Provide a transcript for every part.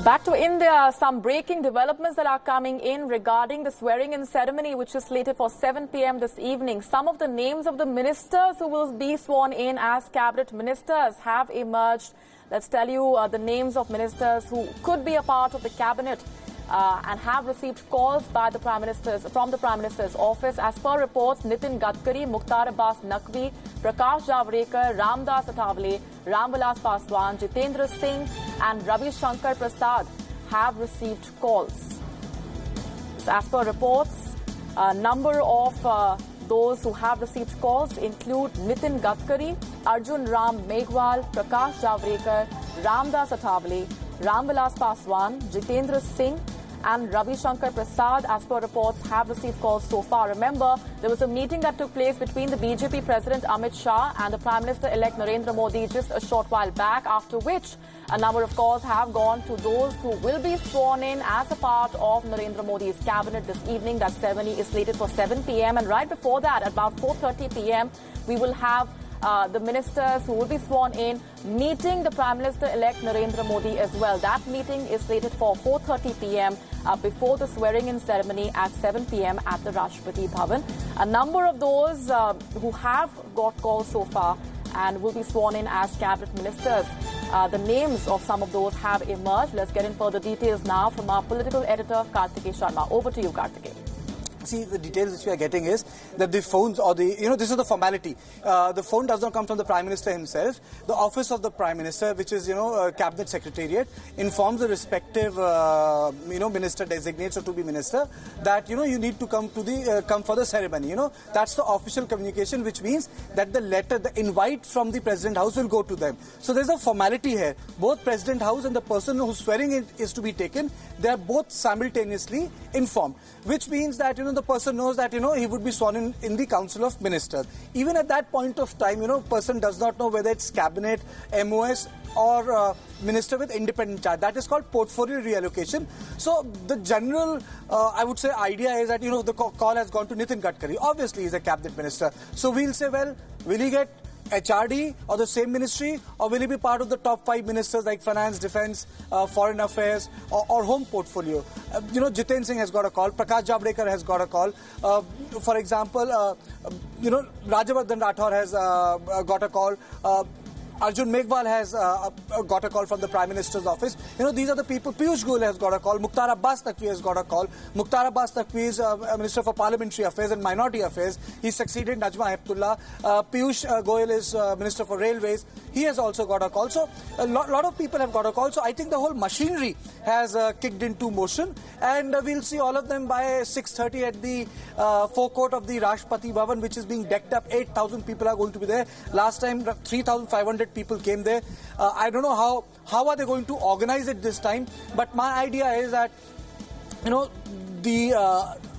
Back to India, some breaking developments that are coming in regarding the swearing-in ceremony, which is slated for 7 p.m. this evening. Some of the names of the ministers who will be sworn in as cabinet ministers have emerged. Let's tell you the names of ministers who could be a part of the cabinet and have received calls by the from the Prime Minister's office. As per reports, Nitin Gadkari, Mukhtar Abbas Naqvi, Prakash Javadekar, Ramdas Athavale, Ramvilas Paswan, Jitendra Singh and Ravi Shankar Prasad have received calls. As per reports, a number of those who have received calls include Nitin Gadkari, Arjun Ram Meghwal, Prakash Javadekar, Ramdas Athavale, Ramvilas Paswan, Jitendra Singh and Ravi Shankar Prasad, as per reports, have received calls so far. Remember, there was a meeting that took place between the BJP President Amit Shah and the Prime Minister-elect Narendra Modi just a short while back, after which a number of calls have gone to those who will be sworn in as a part of Narendra Modi's cabinet this evening. That ceremony is slated for 7 p.m. and right before that, at about 4:30 p.m., we will have the ministers who will be sworn in meeting the Prime Minister-elect Narendra Modi as well. That meeting is slated for 4:30 p.m. Before the swearing-in ceremony at 7 p.m. at the Rashtrapati Bhavan. A number of those who have got calls so far and will be sworn in as cabinet ministers. The names of some of those have emerged. Let's get in further details now from our political editor, Kartikeya Sharma. Over to you, Kartikeya. See, the details which we are getting is that the phones or the, this is the formality. The phone does not come from the Prime Minister himself. The office of the Prime Minister, which is, Cabinet Secretariat, informs the respective, minister designates or to-be minister that, you need to come to the, come for the ceremony. That's the official communication, which means that the letter, the invite from the President House will go to them. So there's a formality here. Both President House and the person who's swearing in is to be taken. They are both simultaneously informed, which means that, the person knows that, he would be sworn in the Council of Ministers. Even at that point of time, person does not know whether it's cabinet, MOS or minister with independent charge. That is called portfolio reallocation. So the general, I would say, idea is that, the call has gone to Nitin Gadkari. Obviously, he's a cabinet minister. So we'll say, well, will he get HRD or the same ministry, or will he be part of the top 5 ministers like finance, defense, foreign affairs or home portfolio? Jitendra Singh has got a call, Prakash Javadekar has got a call. For example, Rajavardhan Rathore has got a call. Arjun Meghwal has got a call from the Prime Minister's office. These are the people. Piyush Goyal has got a call. Mukhtar Abbas Naqvi has got a call. Mukhtar Abbas Naqvi is Minister for Parliamentary Affairs and Minority Affairs. He succeeded Najma Heptullah. Piyush Goyal is Minister for Railways. He has also got a call. So a lot of people have got a call. So I think the whole machinery has kicked into motion, and we'll see all of them by 6:30 at the forecourt of the Rashtrapati Bhavan, which is being decked up. 8,000 people are going to be there. Last time 3,500 people came there. I don't know how are they going to organize it this time, but my idea is that the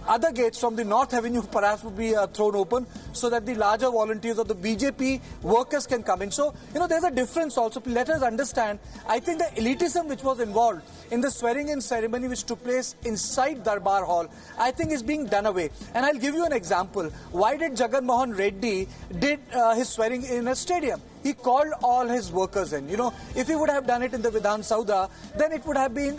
other gates from the North Avenue perhaps would be thrown open so that the larger volunteers of the BJP workers can come in. So, there's a difference also. Let us understand, I think the elitism which was involved in the swearing-in ceremony which took place inside Darbar Hall, I think is being done away. And I'll give you an example. Why did Jagan Mohan Reddy did his swearing in a stadium? He called all his workers in. If he would have done it in the Vidhan Sauda, then it would have been,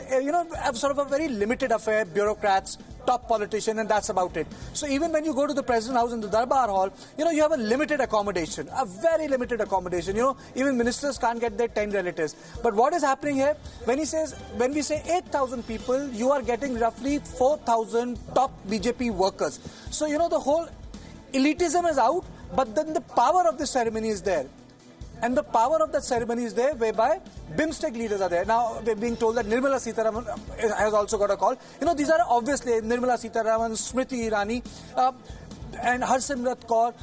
sort of a very limited affair, bureaucrats, top politician, and that's about it. So even when you go to the President House in the Darbar Hall, you have a limited accommodation, a very limited accommodation. Even ministers can't get their 10 relatives. But what is happening here? When we say 8,000 people, you are getting roughly 4,000 top BJP workers. So, the whole elitism is out, but then the power of the ceremony is there. And the power of that ceremony is there, whereby BIMSTEC leaders are there. Now, we're being told that Nirmala Sitharaman has also got a call. These are obviously Nirmala Sitharaman, Smriti Irani, and Harsimrat Kaur.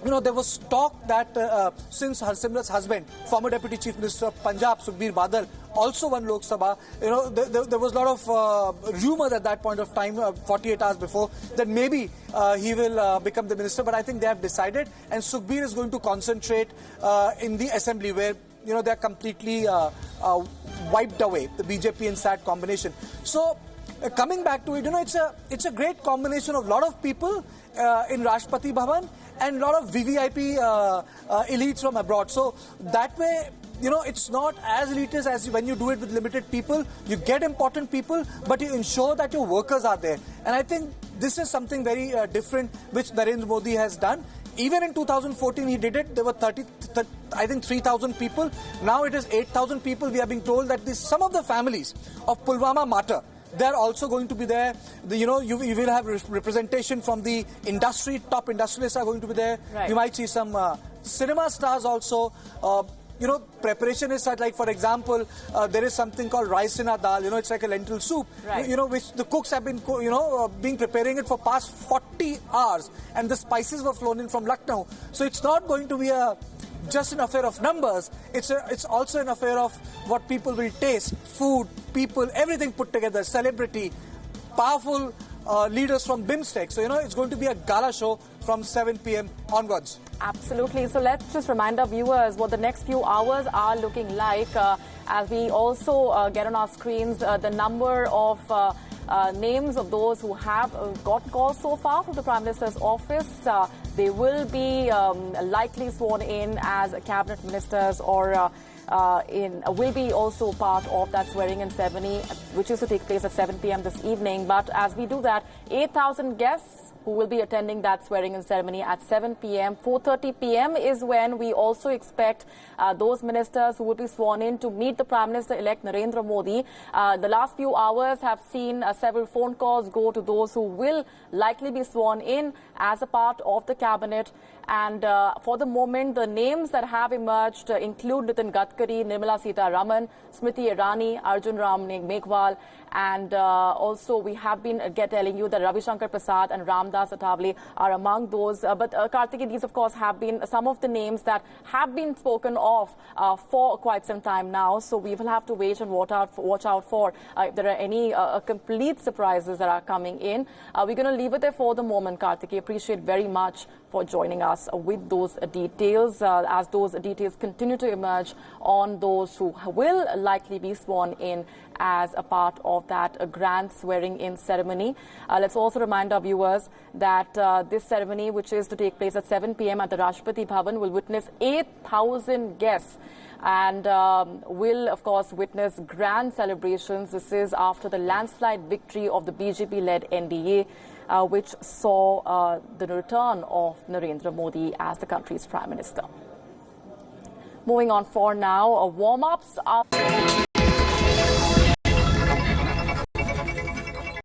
There was talk that since Harsimrat's husband, former Deputy Chief Minister of Punjab, Sukhbir Badal, also won Lok Sabha, there was a lot of rumours at that point of time, 48 hours before, that maybe he will become the minister. But I think they have decided, and Sukhbir is going to concentrate in the assembly where, they are completely wiped away, the BJP and SAT combination. So, coming back to it, it's a great combination of a lot of people in Rashtrapati Bhavan and a lot of VVIP elites from abroad. So that way, it's not as elitist as when you do it with limited people. You get important people, but you ensure that your workers are there. And I think this is something very different, which Narendra Modi has done. Even in 2014, he did it. There were 3,000 people. Now it is 8,000 people. We are being told that some of the families of Pulwama martyr, they're also going to be there. You will have representation from the industry. Top industrialists are going to be there. Right. You might see some cinema stars also. Preparation is such, like, for example, there is something called rice in a dal. It's like a lentil soup. Right. Which the cooks have been, being preparing it for past 40 hours. And the spices were flown in from Lucknow. So it's not going to be just an affair of numbers. It's also an affair of what people will taste, food, people, everything put together, celebrity, powerful leaders from BIMSTEC. So, it's going to be a gala show from 7 p.m. onwards. Absolutely. So let's just remind our viewers what the next few hours are looking like as we also get on our screens the number of names of those who have got calls so far from the Prime Minister's office. They will be likely sworn in as cabinet ministers or will be also part of that swearing-in ceremony, which is to take place at 7 p.m. this evening. But as we do that, 8,000 guests who will be attending that swearing-in ceremony at 7 p.m. 4:30 p.m. is when we also expect those ministers who will be sworn in to meet the Prime Minister-elect Narendra Modi. The last few hours have seen several phone calls go to those who will likely be sworn in as a part of the cabinet. And for the moment, the names that have emerged include Nitin Gadkari, Nirmala Sitharaman, Smriti Irani, Arjun Ram Meghwal, and also we have been telling you that Ravi Shankar Prasad and Ramdas Athavale are among those. But Kartiki, these of course have been some of the names that have been spoken of for quite some time now. So we will have to wait and watch out for if there are any complete surprises that are coming in. We're going to leave it there for the moment, Kartiki. Appreciate very much for joining us with those details as those details continue to emerge on those who will likely be sworn in as a part of that grand swearing-in ceremony. Let's also remind our viewers that this ceremony, which is to take place at 7 p.m. at the Rashtrapati Bhavan, will witness 8,000 guests and will, of course, witness grand celebrations. This is after the landslide victory of the BJP-led NDA, which saw the return of Narendra Modi as the country's Prime Minister. Moving on for now, warm-ups are...